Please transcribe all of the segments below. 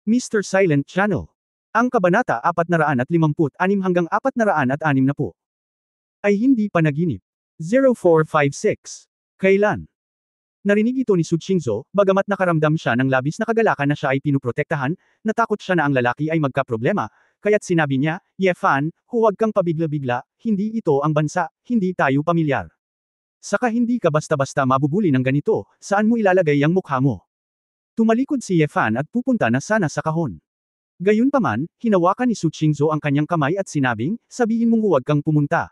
Mr. Silent Channel. Ang Kabanata 456 hanggang 460 ay hindi panaginip. 0456. Kailan? Narinig ito ni Su Qingzhou, bagamat nakaramdam siya ng labis na kagalakan na siya ay pinuprotektahan, natakot siya na ang lalaki ay magkaproblema, kaya't sinabi niya, Ye Fan, huwag kang pabigla-bigla, hindi ito ang bansa, hindi tayo pamilyar. Saka hindi ka basta-basta mabubuli ng ganito, saan mo ilalagay ang mukha mo? Tumalikod si Ye Fan at pupunta na sana sa kahon. Gayunpaman, hinawakan ni Su Qingzhou ang kanyang kamay at sinabing, sabihin mong huwag kang pumunta.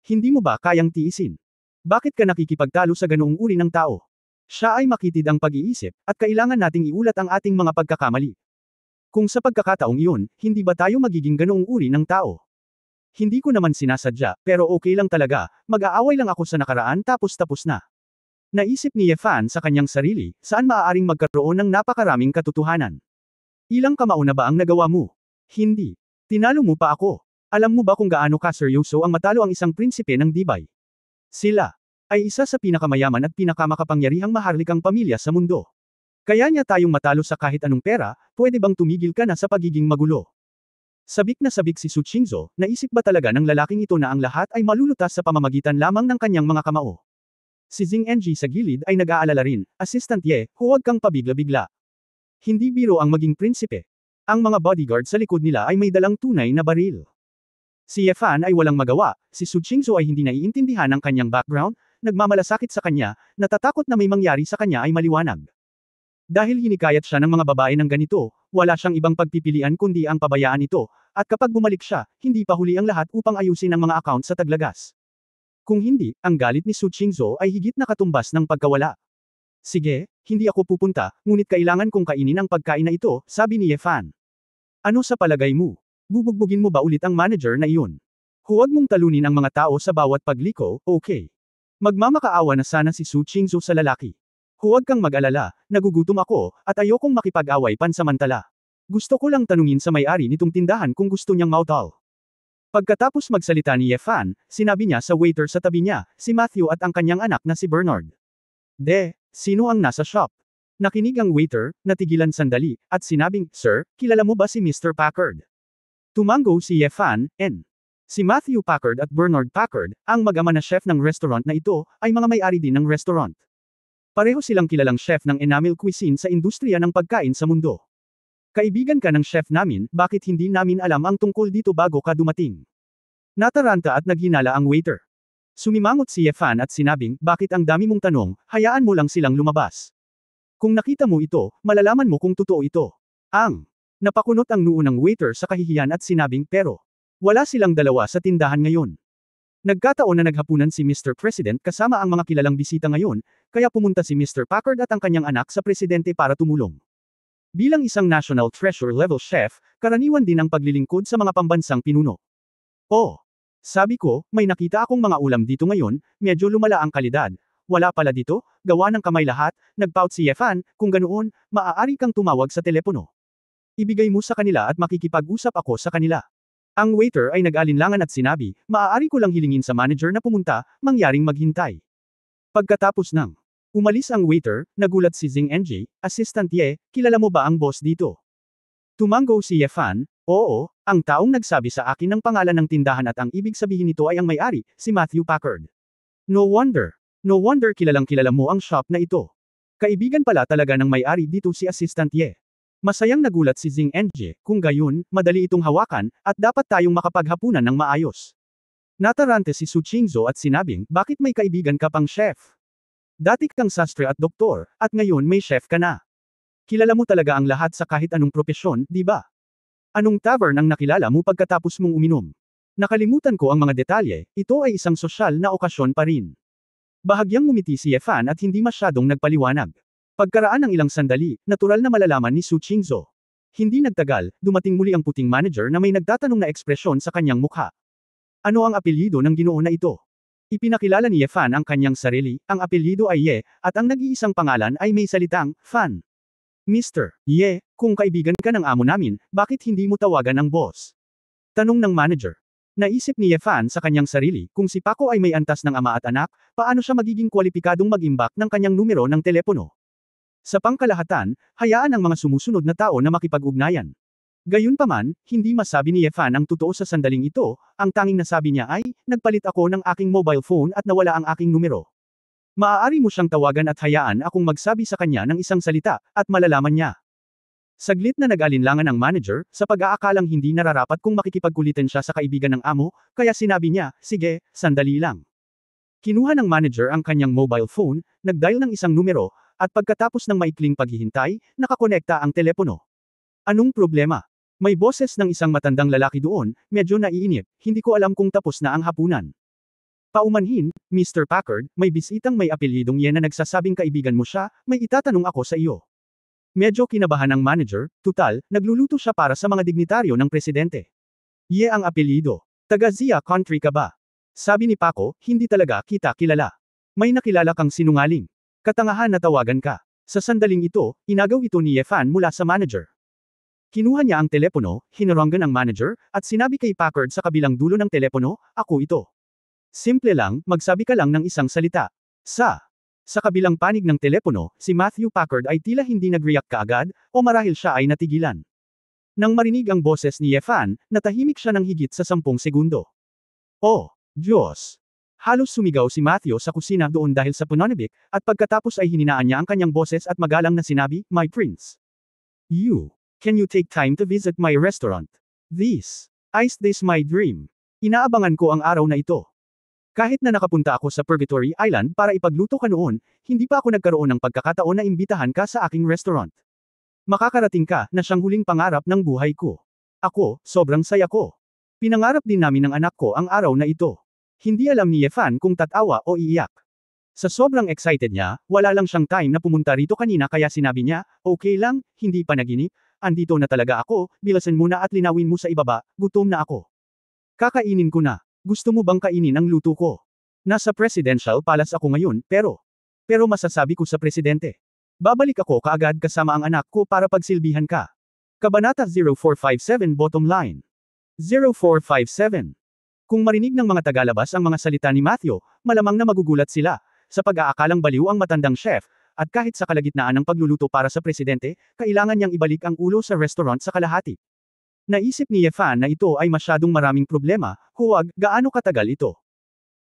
Hindi mo ba kayang tiisin? Bakit ka nakikipagtalo sa ganoong uri ng tao? Siya ay makitid ang pag-iisip, at kailangan nating iulat ang ating mga pagkakamali. Kung sa pagkakataong iyon, hindi ba tayo magiging ganoong uri ng tao? Hindi ko naman sinasadya, pero okay lang talaga, mag-aaway lang ako sa nakaraan tapos na. Naisip ni Ye Fan sa kanyang sarili, saan maaaring magkaroon ng napakaraming katotohanan. Ilang kamao na ba ang nagawa mo? Hindi. Tinalo mo pa ako. Alam mo ba kung gaano kaseryoso ang matalo ang isang prinsipe ng Dibay? Sila ay isa sa pinakamayaman at pinakamakapangyarihang maharlikang pamilya sa mundo. Kaya niya tayong matalo sa kahit anong pera, pwede bang tumigil ka na sa pagiging magulo? Sabik na sabik si Su Qingzhou, naisip ba talaga ng lalaking ito na ang lahat ay malulutas sa pamamagitan lamang ng kanyang mga kamao? Si Xing Enji sa gilid ay nag-aalala rin, Assistant Ye, huwag kang pabigla-bigla. Hindi biro ang maging prinsipe. Ang mga bodyguard sa likod nila ay may dalang tunay na baril. Si Ye Fan ay walang magawa, si Su Qingzhou ay hindi naiintindihan ang kanyang background, nagmamalasakit sa kanya, natatakot na may mangyari sa kanya ay maliwanag. Dahil hinikayat siya ng mga babae ng ganito, wala siyang ibang pagpipilian kundi ang pabayaan ito, at kapag bumalik siya, hindi pa huli ang lahat upang ayusin ang mga account sa taglagas. Kung hindi, ang galit ni Su Qingzhou ay higit na katumbas ng pagkawala. Sige, hindi ako pupunta, ngunit kailangan kong kainin ang pagkain na ito, sabi ni Ye Fan. Ano sa palagay mo? Bubugbugin mo ba ulit ang manager na iyon? Huwag mong talunin ang mga tao sa bawat pagliko, okay? Magmamakaawa na sana si Su Qingzhou sa lalaki. Huwag kang mag-alala, nagugutom ako, at ayokong makipag-away pansamantala. Gusto ko lang tanungin sa may-ari nitong tindahan kung gusto niyang mautal. Pagkatapos magsalita ni Ye Fan, sinabi niya sa waiter sa tabi niya, si Matthew at ang kanyang anak na si Bernard. Sino ang nasa shop? Nakinig ang waiter, natigilan sandali, at sinabing, Sir, kilala mo ba si Mr. Packard? Tumango si Ye Fan, N. Si Matthew Packard at Bernard Packard, ang mag-ama na chef ng restaurant na ito, ay mga may-ari din ng restaurant. Pareho silang kilalang chef ng enamel cuisine sa industriya ng pagkain sa mundo. Kaibigan ka ng chef namin, bakit hindi namin alam ang tungkol dito bago ka dumating? Nataranta at naghinala ang waiter. Sumimangot si Ye Fan at sinabing, bakit ang dami mong tanong, hayaan mo lang silang lumabas. Kung nakita mo ito, malalaman mo kung totoo ito. Napakunot ang noo ng waiter sa kahihiyan at sinabing, pero, wala silang dalawa sa tindahan ngayon. Nagkataon na naghapunan si Mr. President kasama ang mga kilalang bisita ngayon, kaya pumunta si Mr. Packard at ang kanyang anak sa presidente para tumulong. Bilang isang national treasure level chef, karaniwan din ang paglilingkod sa mga pambansang pinuno. Oh! Sabi ko, may nakita akong mga ulam dito ngayon, medyo lumala ang kalidad. Wala pala dito, gawa ng kamay lahat, nagpout si Ye Fan, kung ganoon, maaari kang tumawag sa telepono. Ibigay mo sa kanila at makikipag-usap ako sa kanila. Ang waiter ay nag-alinlangan at sinabi, maaari ko lang hilingin sa manager na pumunta, mangyaring maghintay. Pagkatapos ng umalis ang waiter, nagulat si Xing Enji, Assistant Ye, kilala mo ba ang boss dito? Tumango si Ye Fan, oo, ang taong nagsabi sa akin ng pangalan ng tindahan at ang ibig sabihin nito ay ang may-ari, si Matthew Packard. No wonder kilalang kilala mo ang shop na ito. Kaibigan pala talaga ng may-ari dito si Assistant Ye. Masayang nagulat si Xing Enji, kung gayon, madali itong hawakan, at dapat tayong makapaghapunan ng maayos. Natarante si Su Qingzhou at sinabing, bakit may kaibigan ka pang chef? Dati kang sastre at doktor, at ngayon may chef ka na. Kilala mo talaga ang lahat sa kahit anong propesyon, di ba? Anong tavern ang nakilala mo pagkatapos mong uminom? Nakalimutan ko ang mga detalye, ito ay isang sosyal na okasyon pa rin. Bahagyang ngumiti si Ye Fan at hindi masyadong nagpaliwanag. Pagkaraan ng ilang sandali, natural na malalaman ni Su Qingzhou. Hindi nagtagal, dumating muli ang puting manager na may nagtatanong na ekspresyon sa kanyang mukha. Ano ang apelyido ng ginoo na ito? Ipinakilala ni Ye Fan ang kanyang sarili, ang apelyido ay Ye, at ang nag-iisang pangalan ay may salitang, Fan. Mr. Ye, kung kaibigan ka ng amo namin, bakit hindi mo tawagan ang boss? Tanong ng manager. Naisip ni Ye Fan sa kanyang sarili, kung si Paco ay may antas ng ama at anak, paano siya magiging kwalipikadong mag-imbak ng kanyang numero ng telepono? Sa pangkalahatan, hayaan ang mga sumusunod na tao na makipag-ugnayan. Gayunpaman, hindi masabi ni Yefan ang totoo sa sandaling ito, ang tanging nasabi niya ay, nagpalit ako ng aking mobile phone at nawala ang aking numero. Maaari mo siyang tawagan at hayaan akong magsabi sa kanya ng isang salita, at malalaman niya. Saglit na nag-alinlangan ang manager, sa pag-aakalang hindi nararapat kung makikipagkulitan siya sa kaibigan ng amo, kaya sinabi niya, sige, sandali lang. Kinuha ng manager ang kanyang mobile phone, nag-dial ng isang numero, at pagkatapos ng maikling paghihintay, nakakonekta ang telepono. Anong problema? May boses ng isang matandang lalaki doon, medyo naiinip, hindi ko alam kung tapos na ang hapunan. Paumanhin, Mr. Packard, may bisitang may apelyidong Yen na nagsasabing kaibigan mo siya, may itatanong ako sa iyo. Medyo kinabahan ang manager, tutal, nagluluto siya para sa mga dignitaryo ng presidente. Ye ang apelyido. Taga Zia Country ka ba? Sabi ni Paco, hindi talaga kita kilala. May nakilala kang sinungaling. Katangahan na tawagan ka. Sa sandaling ito, inagaw ito ni Yefan mula sa manager. Kinuha niya ang telepono, hinaranggan ang manager, at sinabi kay Packard sa kabilang dulo ng telepono, ako ito. Simple lang, magsabi ka lang ng isang salita. Sa kabilang panig ng telepono, si Matthew Packard ay tila hindi nag-react kaagad, o marahil siya ay natigilan. Nang marinig ang boses ni Yefan, natahimik siya ng higit sa 10 segundo. Oh, Diyos! Halos sumigaw si Matthew sa kusina doon dahil sa pananabik, at pagkatapos ay hininaan niya ang kanyang boses at magalang na sinabi, My prince. Can you take time to visit my restaurant? This my dream. Inaabangan ko ang araw na ito. Kahit na nakapunta ako sa Purgatory Island para ipagluto ka noon, hindi pa ako nagkaroon ng pagkakataon na imbitahan ka sa aking restaurant. Makakarating ka na siyang huling pangarap ng buhay ko. Ako, sobrang saya ko. Pinangarap din namin ng anak ko ang araw na ito. Hindi alam ni Yefan kung tatawa o iiyak. Sa sobrang excited niya, wala lang siyang time na pumunta rito kanina kaya sinabi niya, okay lang, hindi pa naginip, andito na talaga ako, bilasan mo na at linawin mo sa ibaba, gutom na ako. Kakainin ko na. Gusto mo bang kainin ang luto ko? Nasa Presidential Palace ako ngayon, pero masasabi ko sa presidente. Babalik ako kaagad kasama ang anak ko para pagsilbihan ka. Kabanata 0457 Bottom line. 0457. Kung marinig ng mga tagalabas ang mga salita ni Matthew, malamang na magugulat sila, sa pag-aakalang baliw ang matandang chef, at kahit sa kalagitnaan ng pagluluto para sa presidente, kailangan niyang ibalik ang ulo sa restaurant sa kalahati. Naisip ni Yefan na ito ay masyadong maraming problema, huwag, gaano katagal ito.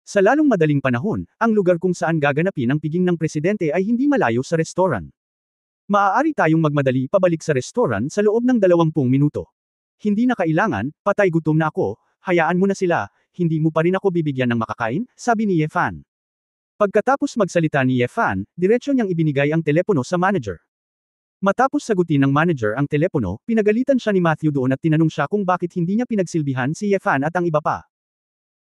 Sa lalong madaling panahon, ang lugar kung saan gaganapin ang piging ng presidente ay hindi malayo sa restaurant. Maaari tayong magmadali pabalik sa restaurant sa loob ng 20 minuto. Hindi na kailangan, patay gutom na ako, hayaan mo na sila, hindi mo pa rin ako bibigyan ng makakain, sabi ni Yefan. Pagkatapos magsalita ni Yefan, diretsyo niyang ibinigay ang telepono sa manager. Matapos sagutin ng manager ang telepono, pinagalitan siya ni Matthew doon at tinanong siya kung bakit hindi niya pinagsilbihan si Yefan at ang iba pa.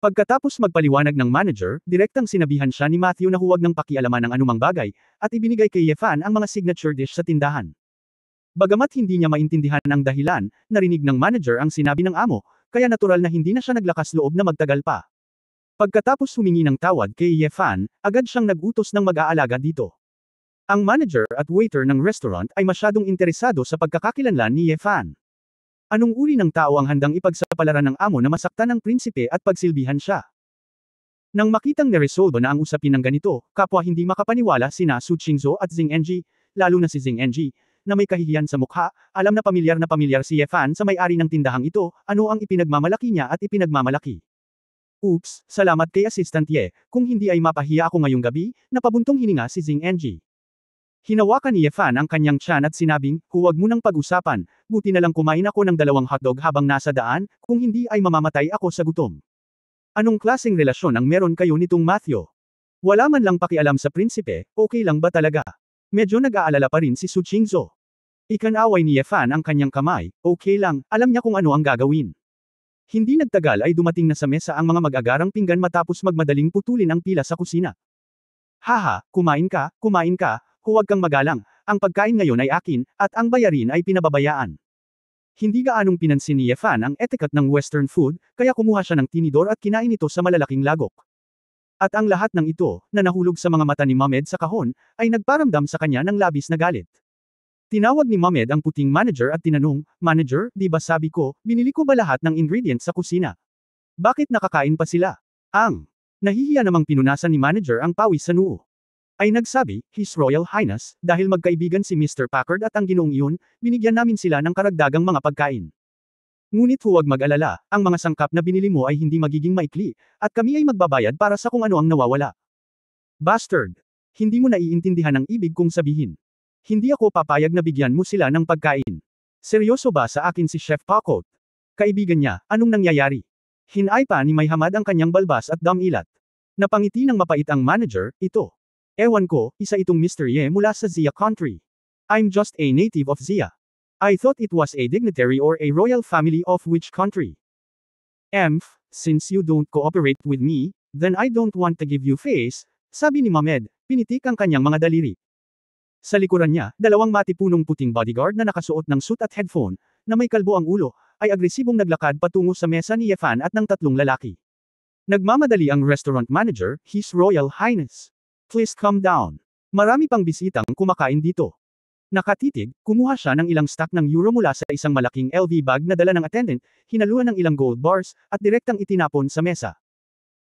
Pagkatapos magpaliwanag ng manager, direktang sinabihan siya ni Matthew na huwag nang pakialaman ng anumang bagay, at ibinigay kay Yefan ang mga signature dish sa tindahan. Bagamat hindi niya maintindihan ang dahilan, narinig ng manager ang sinabi ng amo, kaya natural na hindi na siya naglakas loob na magtagal pa. Pagkatapos humingi ng tawad kay Yefan, agad siyang nag-utos ng mag-aalaga dito. Ang manager at waiter ng restaurant ay masyadong interesado sa pagkakakilanlan ni Yefan. Anong uri ng tao ang handang ipagsapalaran ng amo na masaktan ng prinsipe at pagsilbihan siya? Nang makitang neresoldo na ang usapin ng ganito, kapwa hindi makapaniwala sina Su Qingzhou at Xing Enji, lalo na si Xing Enji, na may kahihiyan sa mukha, alam na pamilyar si Yefan sa may-ari ng tindahang ito, ano ang ipinagmamalaki niya at ipinagmamalaki. Oops, salamat kay Assistant Ye, kung hindi ay mapahiya ako ngayong gabi, napabuntong hininga si Xing Enji. Hinawakan ni Yefan ang kanyang tiyan at sinabing, huwag mo nang pag-usapan, buti na lang kumain ako ng 2 hotdog habang nasa daan, kung hindi ay mamamatay ako sa gutom. Anong klaseng relasyon ang meron kayo nitong Matthew? Wala man lang pakialam sa prinsipe, okay lang ba talaga? Medyo nag-aalala pa rin si Su Qingzhou. Ikanaway ni Yefan ang kanyang kamay, okay lang, alam niya kung ano ang gagawin. Hindi nagtagal ay dumating na sa mesa ang mga mag-agarang pinggan matapos magmadaling putulin ang pila sa kusina. Haha, kumain ka, huwag kang magalang, ang pagkain ngayon ay akin, at ang bayarin ay pinababayaan. Hindi gaanong pinansin ni Yefan ang etiquette ng Western food, kaya kumuha siya ng tinidor at kinain ito sa malalaking lagok. At ang lahat ng ito, na nahulog sa mga mata ni Mohamed sa kahon, ay nagparamdam sa kanya ng labis na galit. Tinawag ni Mohamed ang puting manager at tinanong, Manager, di ba sabi ko, binili ko ba lahat ng ingredients sa kusina? Bakit nakakain pa sila? Nahihiya namang pinunasan ni manager ang pawis sa noo. Ay nagsabi, His Royal Highness, dahil magkaibigan si Mr. Packard at ang ginoong iyon, binigyan namin sila ng karagdagang mga pagkain. Ngunit huwag mag-alala, ang mga sangkap na binili mo ay hindi magiging maikli, at kami ay magbabayad para sa kung ano ang nawawala. Bastard! Hindi mo naiintindihan ang ibig kong sabihin. Hindi ako papayag na bigyan mo sila ng pagkain. Seryoso ba sa akin si Chef Packard? Kaibigan niya, anong nangyayari? Hinay pa ni May Hamad ang kanyang balbas at damilat. Napangiti ng mapait ang manager, ito. Ewan ko, isa itong Mr. Ye mula sa Zia country. I'm just a native of Zia. I thought it was a dignitary or a royal family of which country. Since you don't cooperate with me, then I don't want to give you face, sabi ni Mamed, pinitik ang kanyang mga daliri. Sa likuran niya, dalawang matipunong puting bodyguard na nakasuot ng suit at headphone, na may kalbo ang ulo, ay agresibong naglakad patungo sa mesa ni Yefan at ng tatlong lalaki. Nagmamadali ang restaurant manager, His Royal Highness. Please calm down. Marami pang bisitang kumakain dito. Nakatitig, kumuha siya ng ilang stack ng euro mula sa isang malaking LV bag na dala ng attendant, hinaluan ng ilang gold bars, at direktang itinapon sa mesa.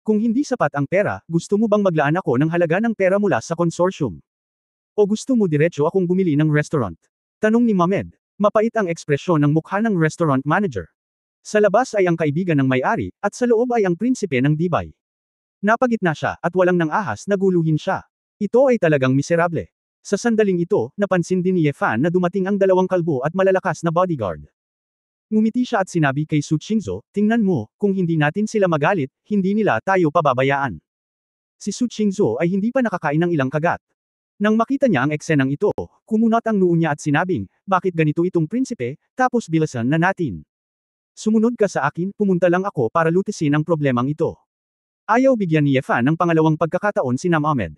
Kung hindi sapat ang pera, gusto mo bang maglaan ako ng halaga ng pera mula sa consortium? O gusto mo diretso akong bumili ng restaurant? Tanong ni Mamed. Mapait ang ekspresyon ng mukha ng restaurant manager. Sa labas ay ang kaibigan ng may-ari, at sa loob ay ang prinsipe ng Dibay. Napagitna siya, at walang nang ahas na guluhin siya. Ito ay talagang miserable. Sa sandaling ito, napansin din ni Yefan na dumating ang dalawang kalbo at malalakas na bodyguard. Ngumiti siya at sinabi kay Su Qingzhou, tingnan mo, kung hindi natin sila magalit, hindi nila tayo pababayaan. Si Su Qingzhou ay hindi pa nakakain ng ilang kagat. Nang makita niya ang eksenang ito, kumunat ang noo niya at sinabing, bakit ganito itong prinsipe, tapos bilasan na natin. Sumunod ka sa akin, pumunta lang ako para lutisin ang problemang ito. Ayaw bigyan ni Yefan ng pangalawang pagkakataon si Nam Ahmed.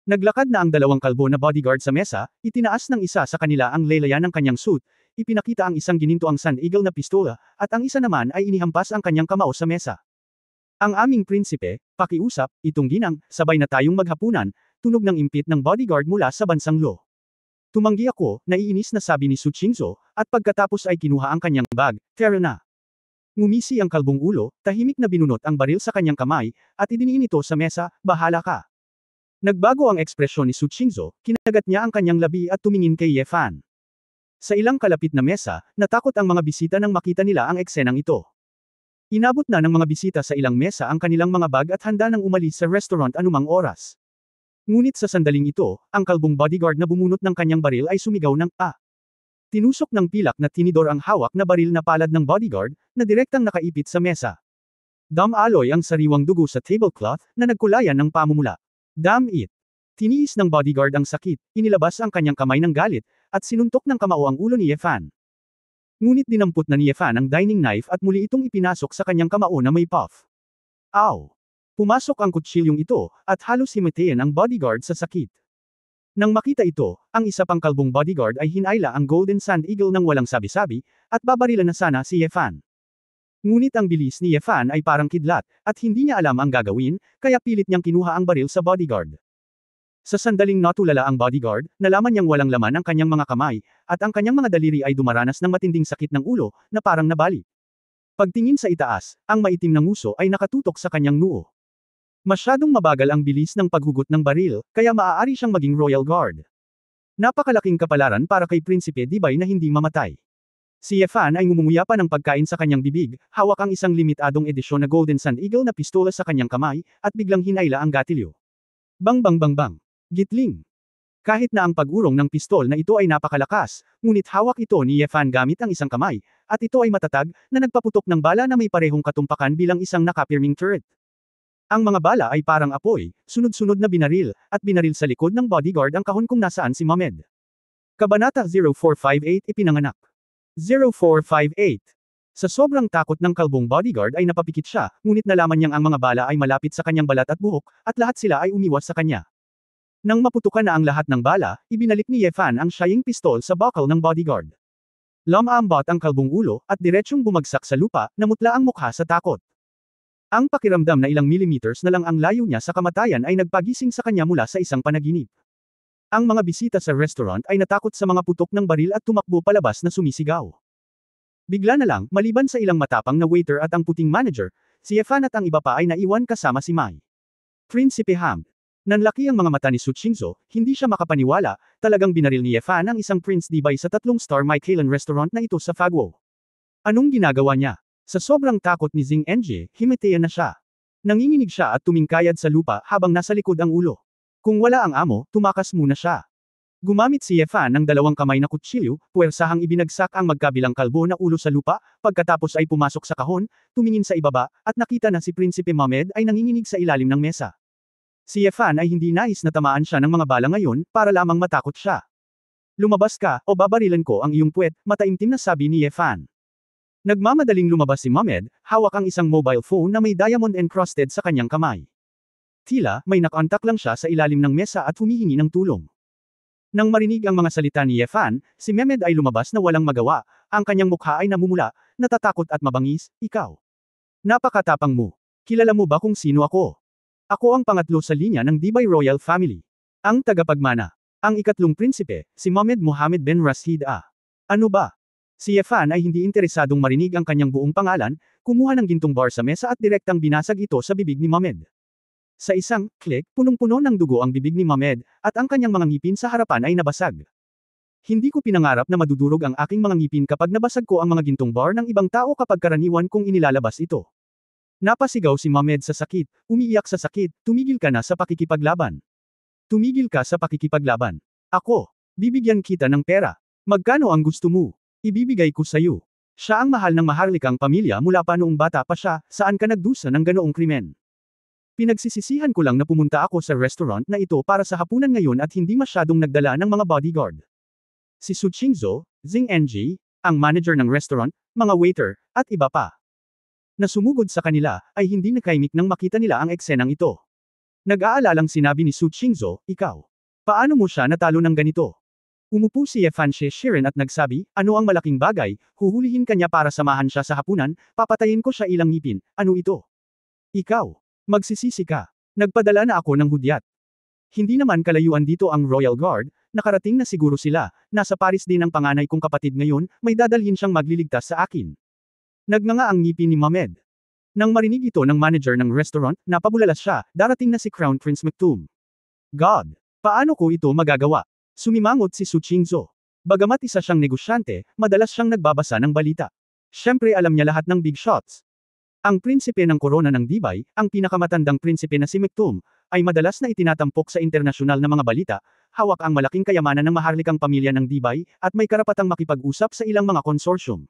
Naglakad na ang dalawang kalbo na bodyguard sa mesa, itinaas ng isa sa kanila ang lelayan ng kanyang suit, ipinakita ang isang ginintoang Sand Eagle na pistola, at ang isa naman ay inihampas ang kanyang kamao sa mesa. Ang aming prinsipe, pakiusap, itong ginang, sabay na tayong maghapunan, tunog ng impit ng bodyguard mula sa bansang Lo. Tumanggi ako, naiinis na sabi ni Su Qingzhou, at pagkatapos ay kinuha ang kanyang bag, tara na. Ngumisi ang kalbong ulo, tahimik na binunot ang baril sa kanyang kamay, at idiniin ito sa mesa, bahala ka. Nagbago ang ekspresyon ni Su Qingzhou, kinagat niya ang kanyang labi at tumingin kay Yefan. Sa ilang kalapit na mesa, natakot ang mga bisita nang makita nila ang eksenang ito. Inabot na ng mga bisita sa ilang mesa ang kanilang mga bag at handa nang umalis sa restaurant anumang oras. Ngunit sa sandaling ito, ang kalbong bodyguard na bumunot ng kanyang baril ay sumigaw ng Tinusok ng pilak na tinidor ang hawak na baril na palad ng bodyguard, na direktang nakaipit sa mesa. Damaloy ang sariwang dugo sa tablecloth, na nagkulayan ng pamumula. Damn it! Tiniis ng bodyguard ang sakit, inilabas ang kanyang kamay ng galit, at sinuntok ng kamao ang ulo ni Yefan. Ngunit dinampot na ni Yefan ang dining knife at muli itong ipinasok sa kanyang kamao na may puff. Ow! Pumasok ang kutsilyong ito, at halos himatayin ang bodyguard sa sakit. Nang makita ito, ang isa pang kalbong bodyguard ay hinayla ang Golden Sand Eagle ng walang sabi-sabi, at babarilan na sana si Yefan. Ngunit ang bilis ni Yefan ay parang kidlat, at hindi niya alam ang gagawin, kaya pilit niyang kinuha ang baril sa bodyguard. Sa sandaling natulala ang bodyguard, nalaman niyang walang laman ang kanyang mga kamay, at ang kanyang mga daliri ay dumaranas ng matinding sakit ng ulo, na parang nabali. Pagtingin sa itaas, ang maitim na nguso ay nakatutok sa kanyang noo. Masyadong mabagal ang bilis ng paghugot ng baril, kaya maaari siyang maging Royal Guard. Napakalaking kapalaran para kay Prinsipe Dibay na hindi mamatay. Si Yefan ay ngumunguya pa ng pagkain sa kanyang bibig, hawak ang isang limitadong edisyon na Golden Sand Eagle na pistola sa kanyang kamay, at biglang hinayla ang gatilyo. Bang bang bang bang! Gitling! Kahit na ang pag-urong ng pistol na ito ay napakalakas, ngunit hawak ito ni Yefan gamit ang isang kamay, at ito ay matatag, na nagpaputok ng bala na may parehong katumpakan bilang isang nakapirming turret. Ang mga bala ay parang apoy, sunod-sunod na binaril, at binaril sa likod ng bodyguard ang kahon kung nasaan si Mamed. Kabanata 0458 ipinanganak. 0458. Sa sobrang takot ng kalbong bodyguard ay napapikit siya, ngunit nalaman niyang ang mga bala ay malapit sa kanyang balat at buhok, at lahat sila ay umiwas sa kanya. Nang maputukan na ang lahat ng bala, ibinalik ni Yefan ang siyang pistol sa buckle ng bodyguard. Lumambot ang kalbong ulo, at diretsyong bumagsak sa lupa, namutla ang mukha sa takot. Ang pakiramdam na ilang millimeters na lang ang layo niya sa kamatayan ay nagpagising sa kanya mula sa isang panaginip. Ang mga bisita sa restaurant ay natakot sa mga putok ng baril at tumakbo palabas na sumisigaw. Bigla na lang, maliban sa ilang matapang na waiter at ang puting manager, si Yefan at ang iba pa ay naiwan kasama si Mai. Prinsipe Ham. Nanlaki ang mga mata ni Su Qingzhou, hindi siya makapaniwala, talagang binaril ni Ye Fan ang isang Prince Dibay sa 3-star Michelin restaurant na ito sa Fagwo. Anong ginagawa niya? Sa sobrang takot ni Xing Enji, himatayan na siya. Nanginginig siya at tumingkayad sa lupa habang nasa likod ang ulo. Kung wala ang amo, tumakas muna siya. Gumamit si Ye Fan ng 2 kamay na kutsilyo, puwersahang ibinagsak ang magkabilang kalbo na ulo sa lupa, pagkatapos ay pumasok sa kahon, tumingin sa ibaba, at nakita na si Prinsipe Mohamed ay nanginginig sa ilalim ng mesa. Si Ye Fan ay hindi nais na tamaan siya ng mga bala ngayon, para lamang matakot siya. Lumabas ka, o babarilan ko ang iyong puwet, mataimtim na sabi ni Ye Fan. Nagmamadaling lumabas si Mohamed, hawak ang isang mobile phone na may diamond encrusted sa kanyang kamay. Tila, may nakontak lang siya sa ilalim ng mesa at humihingi ng tulong. Nang marinig ang mga salita ni Ye Fan, si Mehmed ay lumabas na walang magawa, ang kanyang mukha ay namumula, natatakot at mabangis, ikaw. Napakatapang mo. Kilala mo ba kung sino ako? Ako ang pangatlo sa linya ng Dibay Royal Family. Ang tagapagmana. Ang ikatlong prinsipe, si Mohamed bin Rashid A. Ano ba? Si Ye Fan ay hindi interesadong marinig ang kanyang buong pangalan, kumuha ng gintong bar sa mesa at direktang binasag ito sa bibig ni Mohamed. Sa isang click, punong-puno ng dugo ang bibig ni Mohamed, at ang kanyang mga ngipin sa harapan ay nabasag. Hindi ko pinangarap na madudurog ang aking mga ngipin kapag nabasag ko ang mga gintong bar ng ibang tao kapag karaniwan kong inilalabas ito. Napasigaw si Mohamed sa sakit, umiiyak sa sakit, tumigil ka na sa pakikipaglaban. Tumigil ka sa pakikipaglaban. Ako, bibigyan kita ng pera. Magkano ang gusto mo? Ibibigay ko sayo. Siya ang mahal ng maharlikang pamilya mula pa noong bata pa siya, saan ka nagdusa ng ganoong krimen? Pinagsisisihan ko lang na pumunta ako sa restaurant na ito para sa hapunan ngayon at hindi masyadong nagdala ng mga bodyguard. Si Su Qingzhou, Xing Enji, ang manager ng restaurant, mga waiter, at iba pa. Na sumugod sa kanila, ay hindi nakaimik nang makita nila ang eksenang ito. Nag-aalalang sinabi ni Su Qingzhou, ikaw. Paano mo siya natalo ng ganito? Umupo si Ye Fan Shirin at nagsabi, ano ang malaking bagay, huhulihin kanya para samahan siya sa hapunan, papatayin ko siya ilang ngipin, ano ito? Ikaw. Magsisisi ka. Nagpadala na ako ng hudyat. Hindi naman kalayuan dito ang Royal Guard, nakarating na siguro sila, nasa Paris din ang panganay kong kapatid ngayon, may dadalhin siyang magliligtas sa akin. Nagnganga ang ngipin ni Mohamed. Nang marinig ito ng manager ng restaurant, napabulalas siya, darating na si Crown Prince Maktoum. God! Paano ko ito magagawa? Sumimangot si Su Qingzhou. Bagamat isa siyang negosyante, madalas siyang nagbabasa ng balita. Siyempre alam niya lahat ng big shots. Ang prinsipe ng korona ng Dibay, ang pinakamatandang prinsipe na si Maktoum, ay madalas na itinatampok sa internasyonal na mga balita, hawak ang malaking kayamanan ng maharlikang pamilya ng Dibay, at may karapatang makipag-usap sa ilang mga konsorsyum.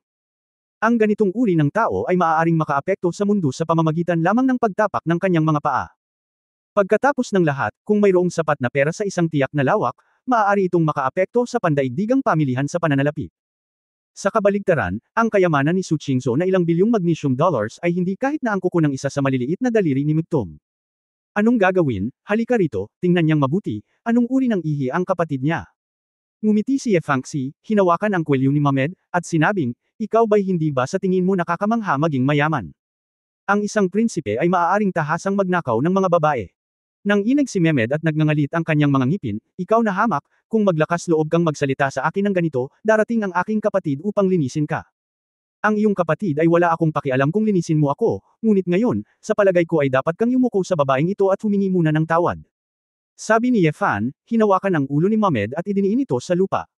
Ang ganitong uri ng tao ay maaaring makaapekto sa mundo sa pamamagitan lamang ng pagtapak ng kanyang mga paa. Pagkatapos ng lahat, kung mayroong sapat na pera sa isang tiyak na lawak, maaari itong makaapekto sa pandaigdigang pamilihan sa pananalapi. Sa kabaligtaran, ang kayamanan ni Su Qingzhou na ilang bilyong magnesium dollars ay hindi kahit na ang kuko ng isa sa maliliit na daliri ni Maktoum. Anong gagawin? Halika rito, tingnan niyang mabuti, anong uri ng ihi ang kapatid niya. Ngumiti si Ye Fangxi, hinawakan ang kwelyo ni Mohamed, at sinabing, ikaw ba'y hindi ba sa tingin mo nakakamangha maging mayaman? Ang isang prinsipe ay maaaring tahasang magnakaw ng mga babae. Nang inag si Mehmed at nagngangalit ang kanyang mga ngipin, ikaw na hamak, kung maglakas loob kang magsalita sa akin ng ganito, darating ang aking kapatid upang linisin ka. Ang iyong kapatid ay wala akong pakialam kung linisin mo ako, ngunit ngayon, sa palagay ko ay dapat kang yumuko sa babaeng ito at humingi muna ng tawad. Sabi ni Ye Fan, hinawakan ang ulo ni Mohamed at idiniin ito sa lupa.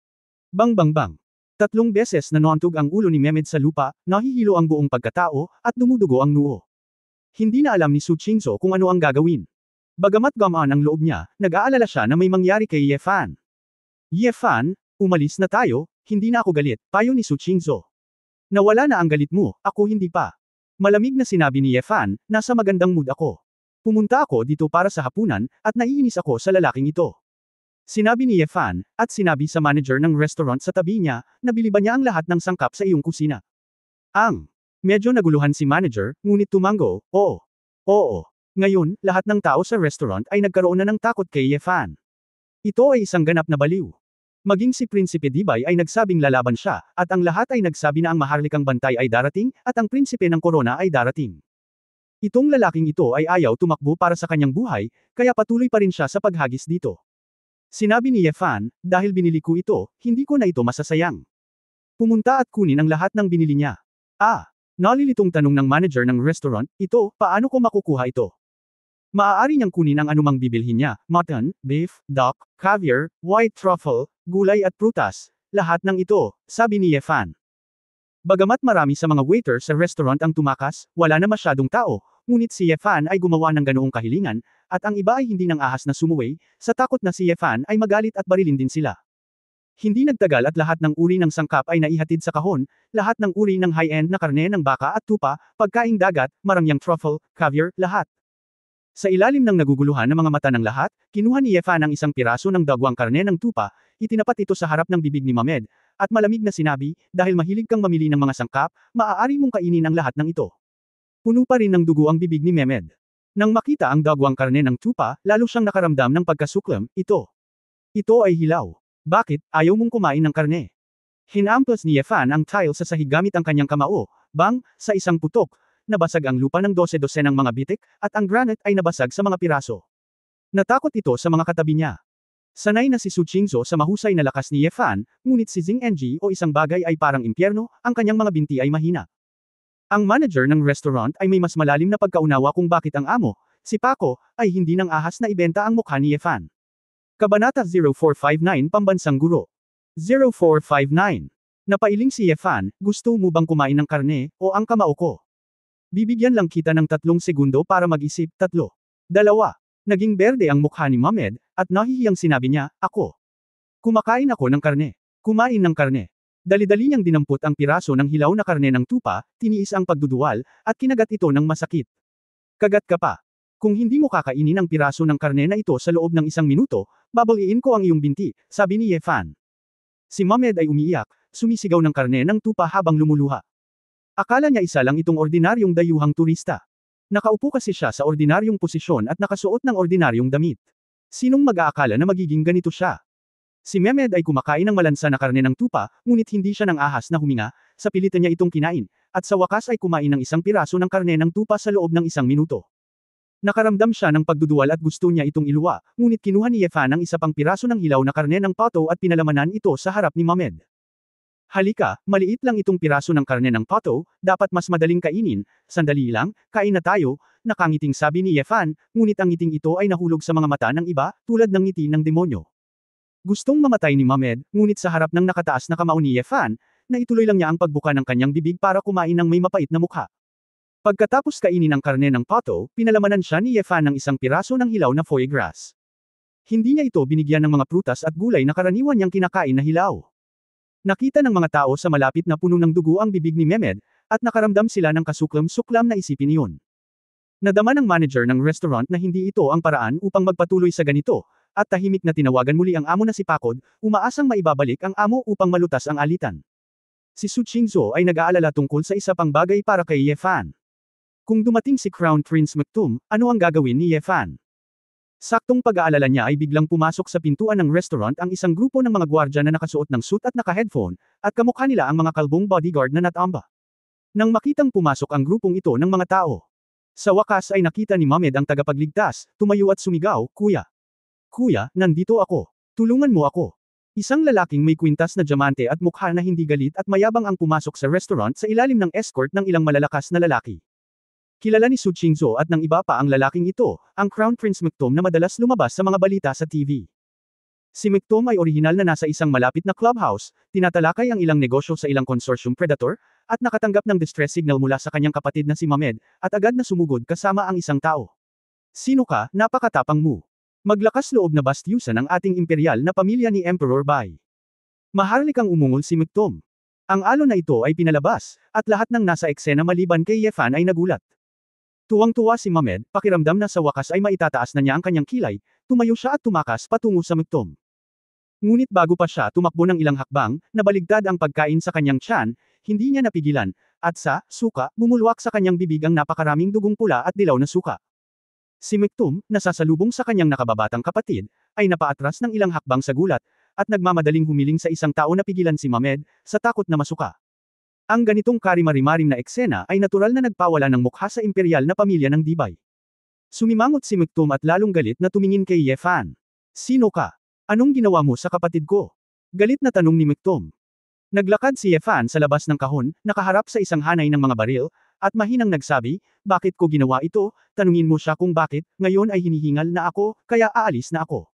Bang bang bang. 3 beses na noontog ang ulo ni Mehmed sa lupa, nahihilo ang buong pagkatao, at dumudugo ang noo. Hindi na alam ni Su Qingzhou kung ano ang gagawin. Bagamat gamaan ang loob niya, nag-aalala siya na may mangyari kay Ye Fan. Ye Fan, umalis na tayo, hindi na ako galit, payo ni Su Qingzhou. Nawala na ang galit mo, ako hindi pa. Malamig na sinabi ni Ye Fan, nasa magandang mood ako. Pumunta ako dito para sa hapunan, at naiinis ako sa lalaking ito. Sinabi ni Ye Fan, at sinabi sa manager ng restaurant sa tabi niya, nabili ba niya ang lahat ng sangkap sa iyong kusina? Medyo naguluhan si manager, ngunit tumango, oo. Oo. Ngayon, lahat ng tao sa restaurant ay nagkaroon na ng takot kay Ye Fan. Ito ay isang ganap na baliw. Maging si Prinsipe Dibay ay nagsabing lalaban siya, at ang lahat ay nagsabi na ang maharlikang bantay ay darating, at ang prinsipe ng korona ay darating. Itong lalaking ito ay ayaw tumakbo para sa kanyang buhay, kaya patuloy pa rin siya sa paghagis dito. Sinabi ni Ye Fan, dahil binili ko ito, hindi ko na ito masasayang. Pumunta at kunin ang lahat ng binili niya. Nalilitong tanong ng manager ng restaurant, ito, paano ko makukuha ito? Maaari niyang kunin ang anumang bibilhin niya, mutton, beef, duck, caviar, white truffle, gulay at prutas, lahat ng ito, sabi ni Yefan. Bagamat marami sa mga waiter sa restaurant ang tumakas, wala na masyadong tao, ngunit si Yefan ay gumawa ng ganoong kahilingan, at ang iba ay hindi nang ahas na sumuway, sa takot na si Yefan ay magalit at barilin din sila. Hindi nagtagal at lahat ng uri ng sangkap ay naihatid sa kahon, lahat ng uri ng high-end na karne ng baka at tupa, pagkaing dagat, marangyang truffle, caviar, lahat. Sa ilalim ng naguguluhan ng mga mata ng lahat, kinuha ni Yefan ang isang piraso ng dagwang karne ng tupa, itinapat ito sa harap ng bibig ni Mamed, at malamig na sinabi, dahil mahilig kang mamili ng mga sangkap, maaari mong kainin ang lahat ng ito. Puno pa rin ng dugo ang bibig ni Mehmed. Nang makita ang dagwang karne ng tupa, lalo siyang nakaramdam ng pagkasuklam, ito. Ito ay hilaw. Bakit, ayaw mong kumain ng karne? Hinamplas ni Yefan ang tile sa sahig gamit ang kanyang kamao, bang, sa isang putok, nabasag ang lupa ng 12-12 ng mga bitik, at ang granite ay nabasag sa mga piraso. Natakot ito sa mga katabi niya. Sanay na si Su Qingzhou sa mahusay na lakas ni Yefan, ngunit si Xing Enji o isang bagay ay parang impyerno, ang kanyang mga binti ay mahina. Ang manager ng restaurant ay may mas malalim na pagkaunawa kung bakit ang amo, si Paco, ay hindi nang ahas na ibenta ang mukha ni Yefan. Kabanata 0459 Pambansang Guro 0459. Napailing si Yefan, gusto mo bang kumain ng karne, o ang kamao ko? Bibigyan lang kita ng 3 segundo para mag-isip, 3. 2. Naging berde ang mukha ni Mamed, at nahihiyang sinabi niya, ako. Kumakain ako ng karne. Kumain ng karne. Dali-dali niyang dinampot ang piraso ng hilaw na karne ng tupa, tiniis ang pagduduwal, at kinagat ito ng masakit. Kagat ka pa. Kung hindi mo kakainin ang piraso ng karne na ito sa loob ng 1 minuto, babaliin ko ang iyong binti, sabi ni Yefan. Si Mamed ay umiiyak, sumisigaw ng karne ng tupa habang lumuluha. Akala niya isa lang itong ordinaryong dayuhang turista. Nakaupo kasi siya sa ordinaryong posisyon at nakasuot ng ordinaryong damit. Sinong mag-aakala na magiging ganito siya? Si Mehmed ay kumakain ng malansa na karne ng tupa, ngunit hindi siya nang ahas na huminga, sa pilitan niya itong kinain, at sa wakas ay kumain ng 1 piraso ng karne ng tupa sa loob ng 1 minuto. Nakaramdam siya ng pagduduwal at gusto niya itong iluwa, ngunit kinuha ni Yefan ang 1 pang piraso ng hilaw na karne ng pato at pinalamanan ito sa harap ni Mamed. Halika, maliit lang itong piraso ng karne ng pato, dapat mas madaling kainin, sandali lang, kain na tayo, nakangiting sabi ni Yefan, ngunit ang ngiting ito ay nahulog sa mga mata ng iba, tulad ng ngiti ng demonyo. Gustong mamatay ni Mamed, ngunit sa harap ng nakataas na kamao ni Yefan, naituloy lang niya ang pagbuka ng kanyang bibig para kumain ng may mapait na mukha. Pagkatapos kainin ang karne ng pato, pinalamanan siya ni Yefan ng 1 piraso ng hilaw na foie gras. Hindi niya ito binigyan ng mga prutas at gulay na karaniwan niyang kinakain na hilaw. Nakita ng mga tao sa malapit na puno ng dugo ang bibig ni Mehmed, at nakaramdam sila ng kasuklam-suklam na isipin iyon. Nadama ng manager ng restaurant na hindi ito ang paraan upang magpatuloy sa ganito, at tahimik na tinawagan muli ang amo na si Pakod, umaasang maibabalik ang amo upang malutas ang alitan. Si Su Qingzhou ay nag-aalala tungkol sa isa pang bagay para kay Yefan. Kung dumating si Crown Prince Maktum, ano ang gagawin ni Yefan? Saktong pag-aalala niya ay biglang pumasok sa pintuan ng restaurant ang isang grupo ng mga gwardya na nakasuot ng suit at naka-headphone, at kamukha nila ang mga kalbong bodyguard na natamba. Nang makitang pumasok ang grupong ito ng mga tao, sa wakas ay nakita ni Mamed ang tagapagligtas, tumayo at sumigaw, Kuya! Kuya, nandito ako. Tulungan mo ako. Isang lalaking may kwintas na diamante at mukha na hindi galit at mayabang ang pumasok sa restaurant sa ilalim ng escort ng ilang malalakas na lalaki. Kilala ni Su Qingzhou at ng iba pa ang lalaking ito, ang Crown Prince Maktum na madalas lumabas sa mga balita sa TV. Si Maktum ay orihinal na nasa isang malapit na clubhouse, tinatalakay ang ilang negosyo sa ilang consortium predator, at nakatanggap ng distress signal mula sa kanyang kapatid na si Mamed, at agad na sumugod kasama ang isang tao. Sino ka, napakatapang mo? Maglakas loob na bastyusan ang ating imperial na pamilya ni Emperor Bai. Maharlikang umungol si Maktum. Ang alon na ito ay pinalabas, at lahat ng nasa eksena maliban kay Yefan ay nagulat. Tuwang-tuwa si Mamed, pakiramdam na sa wakas ay maitataas na niya ang kanyang kilay, tumayo siya at tumakas patungo sa Maktum. Ngunit bago pa siya tumakbo ng ilang hakbang, nabaligtad ang pagkain sa kanyang tiyan, hindi niya napigilan, at sa suka, bumulwak sa kanyang bibig ang napakaraming dugong pula at dilaw na suka. Si Maktum, nasasalubong sa kanyang nakababatang kapatid, ay napaatras ng ilang hakbang sa gulat, at nagmamadaling humiling sa isang tao na pigilan si Mamed, sa takot na masuka. Ang ganitong karimari-maring na eksena ay natural na nagpawala ng mukha sa imperial na pamilya ng Dibay. Sumimangot si Maktum at lalong galit na tumingin kay Yefan. Sino ka? Anong ginawa mo sa kapatid ko? Galit na tanong ni Maktum. Naglakad si Yefan sa labas ng kahon, nakaharap sa isang hanay ng mga baril, at mahinang nagsabi, bakit ko ginawa ito, tanungin mo siya kung bakit, ngayon ay hinihingal na ako, kaya aalis na ako.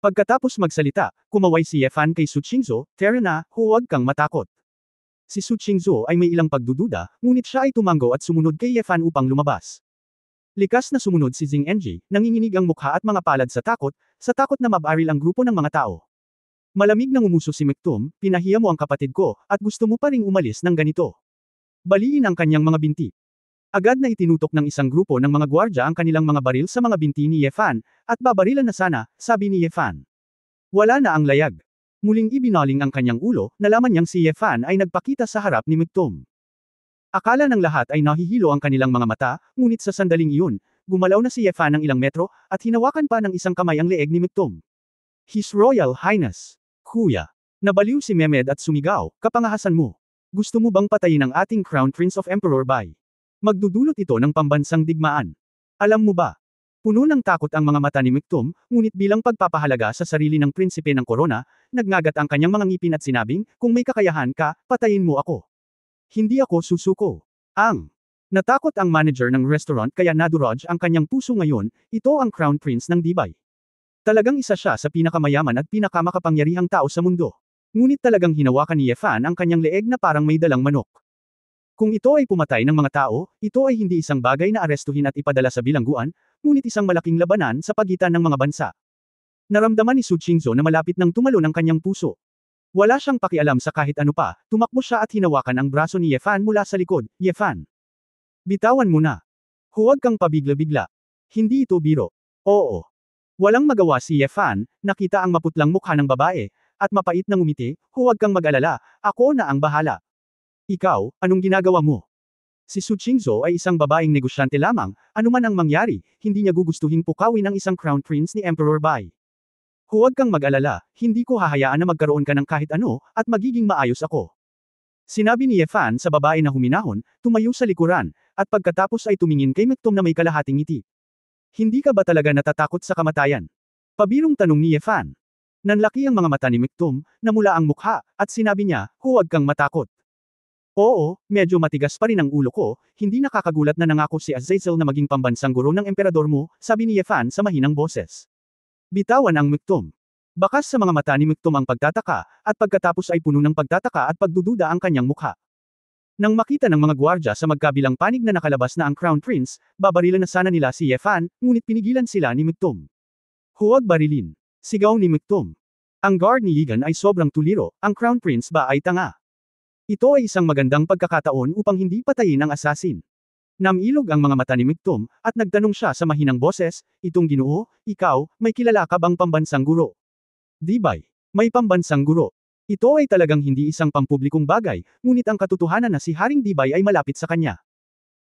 Pagkatapos magsalita, kumaway si Ye Fan kay Su Qingzhou, tara na, huwag kang matakot. Si Su Qingzhou ay may ilang pagdududa, ngunit siya ay tumango at sumunod kay Ye Fan upang lumabas. Likas na sumunod si Xing Enji, nanginginig ang mukha at mga palad sa takot na mabaril ang grupo ng mga tao. Malamig na ngumuso si Mektum, pinahiya mo ang kapatid ko, at gusto mo pa ring umalis ng ganito. Baliin ang kanyang mga binti. Agad na itinutok ng isang grupo ng mga gwardya ang kanilang mga baril sa mga binti ni Ye Fan, at babarilan na sana, sabi ni Ye Fan. Wala na ang layag. Muling ibinaling ang kanyang ulo, nalaman niyang si Ye Fan ay nagpakita sa harap ni Mektum. Akala ng lahat ay nahihilo ang kanilang mga mata, ngunit sa sandaling iyon, gumalaw na si Ye Fan ng ilang metro, at hinawakan pa ng isang kamay ang leeg ni Mektum. His Royal Highness. Kuya. Nabaliw si Mehmed at sumigaw, kapangahasan mo. Gusto mo bang patayin ang ating Crown Prince of Emperor Bai? Magdudulot ito ng pambansang digmaan. Alam mo ba? Puno ng takot ang mga mata ni Mektum, ngunit bilang pagpapahalaga sa sarili ng prinsipe ng korona, nagngagat ang kanyang mga ngipin at sinabing, kung may kakayahan ka, patayin mo ako. Hindi ako susuko. Natakot ang manager ng restaurant kaya nadurog ang kanyang puso ngayon, ito ang Crown Prince ng Dibay. Talagang isa siya sa pinakamayaman at pinakamakapangyarihang tao sa mundo. Ngunit talagang hinawakan ni Ye Fan ang kanyang leeg na parang may dalang manok. Kung ito ay pumatay ng mga tao, ito ay hindi isang bagay na arestuhin at ipadala sa bilangguan, ngunit isang malaking labanan sa pagitan ng mga bansa. Naramdaman ni Su Qingzhou na malapit nang tumalon ang kanyang puso. Wala siyang pakialam sa kahit ano pa, tumakbo siya at hinawakan ang braso ni Ye Fan mula sa likod. Ye Fan. Bitawan mo na. Huwag kang pabigla-bigla. Hindi ito biro. Oo. Walang magawa si Ye Fan, nakita ang maputlang mukha ng babae, at mapait na ngumiti, huwag kang mag-alala, ako na ang bahala. Ikaw, anong ginagawa mo? Si Su Qingzhou ay isang babaeng negosyante lamang, anuman ang mangyari, hindi niya gugustuhin pukawin ang isang Crown Prince ni Emperor Bai. Huwag kang mag-alala, hindi ko hahayaan na magkaroon ka ng kahit ano, at magiging maayos ako. Sinabi ni Ye Fan sa babae na huminahon, tumayo sa likuran, at pagkatapos ay tumingin kay Mektum na may kalahating ngiti. Hindi ka ba talaga natatakot sa kamatayan? Pabirong tanong ni Ye Fan. Nanlaki ang mga mata ni Mektum, namula ang mukha, at sinabi niya, huwag kang matakot. Oo, medyo matigas pa rin ang ulo ko, hindi nakakagulat na nangako si Azazel na maging pambansang guro ng emperador mo, sabi ni Ye Fan sa mahinang boses. Bitawan ang Mektum. Bakas sa mga mata ni Mektum ang pagtataka, at pagkatapos ay puno ng pagtataka at pagdududa ang kanyang mukha. Nang makita ng mga gwardya sa magkabilang panig na nakalabas na ang Crown Prince, babarilan na sana nila si Ye Fan, ngunit pinigilan sila ni Mektum. Huwag barilin. Sigaw ni Mektum. Ang guard ni Yigan ay sobrang tuliro, ang Crown Prince ba ay tanga? Ito ay isang magandang pagkakataon upang hindi patayin ang assassin. Namilog ang mga mata ni Mektum, at nagtanong siya sa mahinang boses, itong Ginoo, ikaw, may kilala ka bang pambansang guro? Dibay. May pambansang guro. Ito ay talagang hindi isang pampublikong bagay, ngunit ang katotohanan na si Haring Dibay ay malapit sa kanya.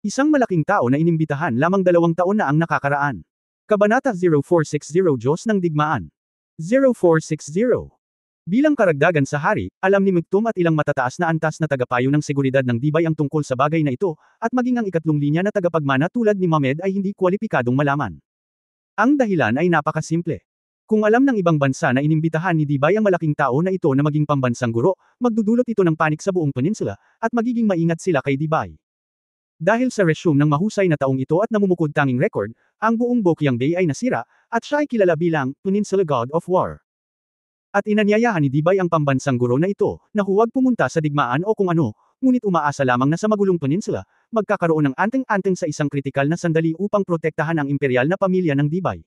Isang malaking tao na inimbitahan lamang 2 taon na ang nakakaraan. Kabanata 0460 Diyos ng Digmaan. 0460. Bilang karagdagan sa hari, alam ni Mektum at ilang matataas na antas na tagapayo ng seguridad ng Dibay ang tungkol sa bagay na ito, at maging ang ikatlong linya na tagapagmana tulad ni Mohamed ay hindi kwalipikadong malaman. Ang dahilan ay napakasimple. Kung alam ng ibang bansa na inimbitahan ni Dibay ang malaking tao na ito na maging pambansang guro, magdudulot ito ng panik sa buong peninsula, at magiging maingat sila kay Dibay. Dahil sa resume ng mahusay na taong ito at namumukod tanging record, ang buong Bokyang Bay ay nasira, at siya ay kilala bilang Peninsula God of War. At inanyayahan ni Dibay ang pambansang guro na ito, na huwag pumunta sa digmaan o kung ano, ngunit umaasa lamang na sa magulong peninsula, magkakaroon ng anteng-anteng sa isang kritikal na sandali upang protektahan ang imperial na pamilya ng Dibay.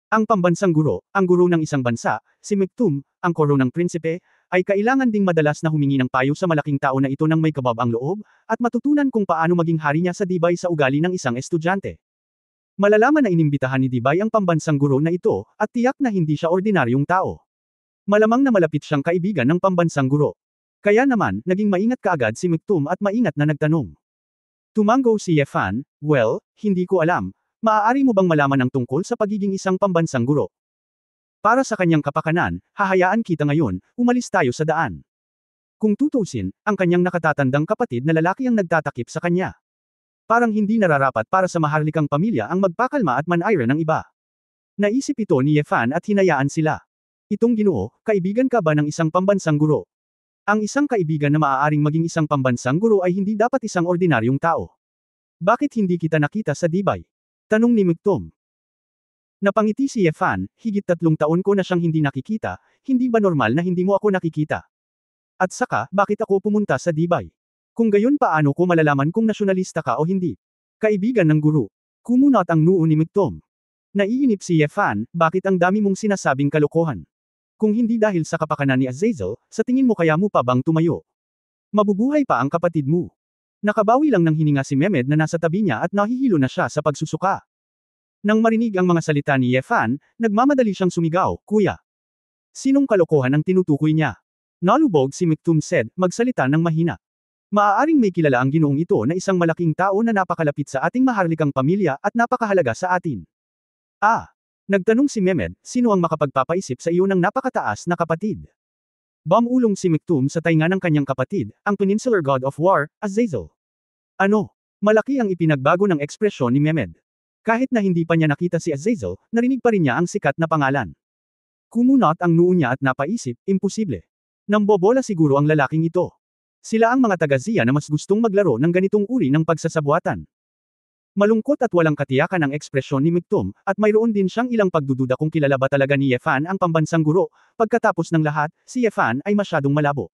Ang pambansang guro, ang guro ng isang bansa, si Mektum, ang koro ng prinsipe, ay kailangan ding madalas na humingi ng payo sa malaking tao na ito nang may kabab ang loob, at matutunan kung paano maging hari niya sa Dibay sa ugali ng isang estudyante. Malalaman na inimbitahan ni Dibay ang pambansang guro na ito, at tiyak na hindi siya ordinaryong tao. Malamang na malapit siyang kaibigan ng pambansang guro. Kaya naman, naging maingat kaagad si Mektum at maingat na nagtanong. Tumango si Ye Fan, well, hindi ko alam, maaari mo bang malaman ang tungkol sa pagiging isang pambansang guro? Para sa kanyang kapakanan, hahayaan kita ngayon, umalis tayo sa daan. Kung tutusin, ang kanyang nakatatandang kapatid na lalaki ang nagtatakip sa kanya. Parang hindi nararapat para sa maharlikang pamilya ang magpakalma at manayra ng iba. Naisip ito ni Ye Fan at hinayaan sila. Itong Ginoo, kaibigan ka ba ng isang pambansang guro? Ang isang kaibigan na maaaring maging isang pambansang guro ay hindi dapat isang ordinaryong tao. Bakit hindi kita nakita sa Dibay? Tanong ni Mektom. Napangiti si Yefan, higit 3 taon ko na siyang hindi nakikita, hindi ba normal na hindi mo ako nakikita? At saka, bakit ako pumunta sa Dibay? Kung gayon paano ko malalaman kung nasyonalista ka o hindi? Kaibigan ng guro. Kumunot ang noo ni Mektom. Naiinip si Yefan, bakit ang dami mong sinasabing kalokohan? Kung hindi dahil sa kapakanan ni Azazel, sa tingin mo kaya mo pa bang tumayo? Mabubuhay pa ang kapatid mo. Nakabawi lang ng hininga si Mehmed na nasa tabi niya at nahihilo na siya sa pagsusuka. Nang marinig ang mga salita ni Yefan, nagmamadali siyang sumigaw, Kuya. Sinong kalokohan ang tinutukoy niya? Nalubog si Mektum said, magsalita ng mahina. Maaaring may kilala ang ginoong ito na isang malaking tao na napakalapit sa ating maharlikang pamilya at napakahalaga sa atin. Nagtanong si Mehmed, sino ang makapagpapaisip sa iyo ng napakataas na kapatid? Bumulong si Mektum sa tainga ng kanyang kapatid, ang Peninsular God of War, Azazel. Ano? Malaki ang ipinagbago ng ekspresyon ni Mehmed. Kahit na hindi pa niya nakita si Azazel, narinig pa rin niya ang sikat na pangalan. Kumunot ang noo niya at napaisip, imposible. Nambobola siguro ang lalaking ito. Sila ang mga taga-Zia na mas gustong maglaro ng ganitong uri ng pagsasabuatan. Malungkot at walang katiyakan ang ekspresyon ni Mektum, at mayroon din siyang ilang pagdududa kung kilala ba talaga ni Yefan ang pambansang guro. Pagkatapos ng lahat, si Yefan ay masyadong malabo.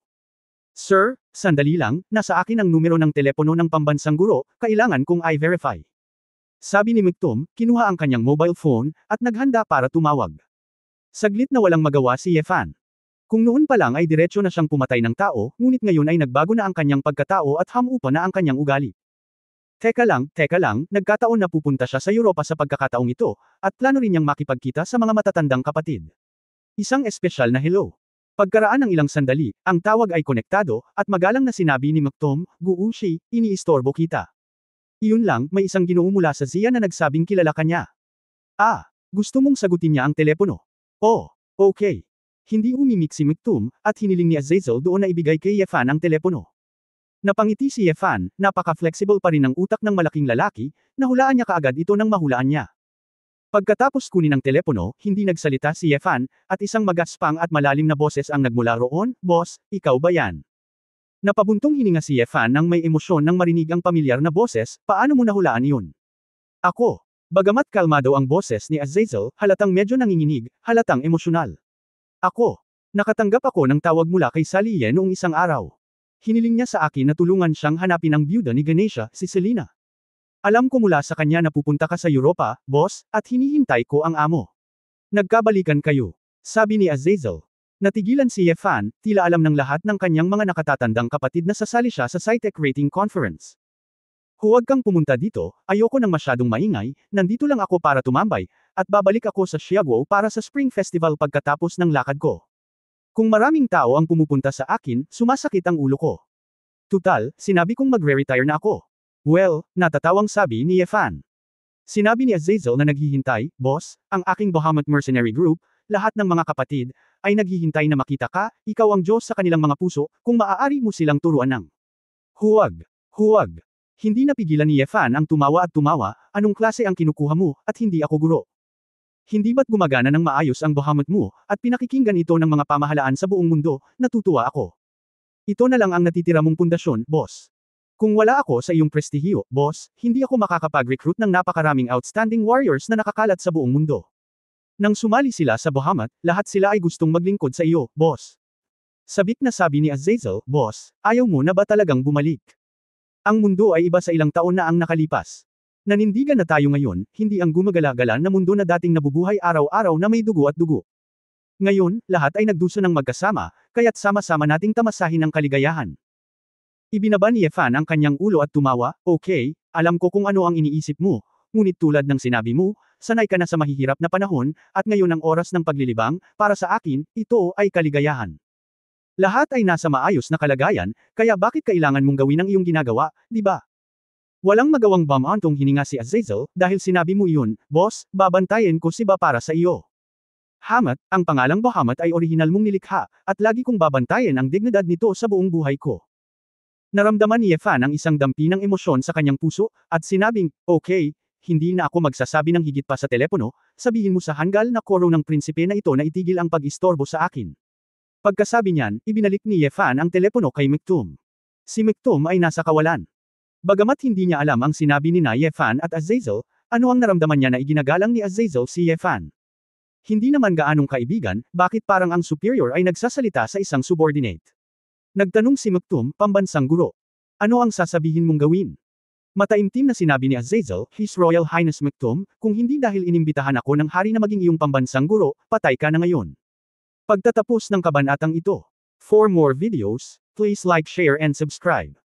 Sir, sandali lang, nasa akin ang numero ng telepono ng pambansang guro, kailangan kong i-verify. Sabi ni Mektum, kinuha ang kanyang mobile phone, at naghanda para tumawag. Saglit na walang magawa si Yefan. Kung noon pa lang ay diretsyo na siyang pumatay ng tao, ngunit ngayon ay nagbago na ang kanyang pagkatao at hamupa na ang kanyang ugali. Teka lang, nagkataon na pupunta siya sa Europa sa pagkakataong ito, at plano rin niyang makipagkita sa mga matatandang kapatid. Isang espesyal na hello. Pagkaraan ng ilang sandali, ang tawag ay konektado, at magalang na sinabi ni Mektom, Guushi, iniistorbo kita. Iyon lang, may isang ginoo mula sa Zia na nagsabing kilala ka niya. Gusto mong sagutin niya ang telepono? Oh, okay. Hindi umimik si Mektum, at hiniling ni Azazel doon na ibigay kay Yefan ang telepono. Napangiti si Yefan, napaka-flexible pa rin ang utak ng malaking lalaki, nahulaan niya kaagad ito nang mahulaan niya. Pagkatapos kunin ang telepono, hindi nagsalita si Yefan, at isang magaspang at malalim na boses ang nagmula roon, Boss, ikaw ba yan? Napabuntong hininga si Yefan nang may emosyon nang marinig ang pamilyar na boses, paano mo nahulaan yun? Ako. Bagamat kalmado ang boses ni Azazel, halatang medyo nanginginig, halatang emosyonal. Ako. Nakatanggap ako ng tawag mula kay Sally Yen noong isang araw. Hiniling niya sa akin na tulungan siyang hanapin ang byuda ni Ganesha, si Selena. Alam ko mula sa kanya na pupunta ka sa Europa, boss, at hinihintay ko ang amo. Nagkabalikan kayo. Sabi ni Azazel. Natigilan si Yefan, tila alam ng lahat ng kanyang mga nakatatandang kapatid na sasali siya sa SciTech Rating Conference. Huwag kang pumunta dito, ayoko nang masyadong maingay, nandito lang ako para tumambay, at babalik ako sa Xiaguo para sa Spring Festival pagkatapos ng lakad ko. Kung maraming tao ang pumupunta sa akin, sumasakit ang ulo ko. Tutal, sinabi kong magre-retire na ako. Well, natatawang sabi ni Yefan. Sinabi ni Azazel na naghihintay, boss, ang aking Bahamut Mercenary Group, lahat ng mga kapatid, ay naghihintay na makita ka, ikaw ang Diyos sa kanilang mga puso, kung maaari mo silang turuan ng. Huwag. Hindi napigilan ni Yefan ang tumawa at tumawa, anong klase ang kinukuha mo, at hindi ako guro. Hindi ba't gumagana ng maayos ang Bahamut mo, at pinakikinggan ito ng mga pamahalaan sa buong mundo, natutuwa ako. Ito na lang ang natitira mong pundasyon, boss. Kung wala ako sa iyong prestihiyo, boss, hindi ako makakapag-recruit ng napakaraming outstanding warriors na nakakalat sa buong mundo. Nang sumali sila sa Bahamut, lahat sila ay gustong maglingkod sa iyo, boss. Sabik na sabi ni Azazel, boss, ayaw mo na ba talagang bumalik? Ang mundo ay iba sa ilang taon na ang nakalipas. Nanindigan na tayo ngayon, hindi ang gumagala-gala na mundo na dating nabubuhay araw-araw na may dugo at dugo. Ngayon, lahat ay nagdusa ng magkasama, kaya't sama-sama nating tamasahin ang kaligayahan. Ibinaba ni Yefan ang kanyang ulo at tumawa, okay, alam ko kung ano ang iniisip mo, ngunit tulad ng sinabi mo, sanay ka na sa mahihirap na panahon, at ngayon ang oras ng paglilibang, para sa akin, ito ay kaligayahan. Lahat ay nasa maayos na kalagayan, kaya bakit kailangan mong gawin ang iyong ginagawa, di ba? Walang magawang bumantong hininga si Azazel, dahil sinabi mo iyon, boss, babantayan ko si Ba para sa iyo. Hamut, ang pangalang Bahamut ay orihinal mong nilikha, at lagi kong babantayan ang dignidad nito sa buong buhay ko. Naramdaman ni Yefan ang isang dampi ng emosyon sa kanyang puso, at sinabing, okay, hindi na ako magsasabi ng higit pa sa telepono, sabihin mo sa hanggal na koro ng prinsipe na ito na itigil ang pag-istorbo sa akin. Pagkasabi niyan, ibinalik ni Yefan ang telepono kay Mektum. Si Mektum ay nasa kawalan. Bagamat hindi niya alam ang sinabi ni Yefan at Azazel, ano ang naramdaman niya na iginagalang ni Azazel si Yefan? Hindi naman gaanong kaibigan, bakit parang ang superior ay nagsasalita sa isang subordinate? Nagtanong si Mektum, pambansang guro. Ano ang sasabihin mong gawin? Mataimtim na sinabi ni Azazel, His Royal Highness Mektum, kung hindi dahil inimbitahan ako ng hari na maging iyong pambansang guro, patay ka na ngayon. Pagtatapos ng kabanatang ito. For more videos, please like, share and subscribe.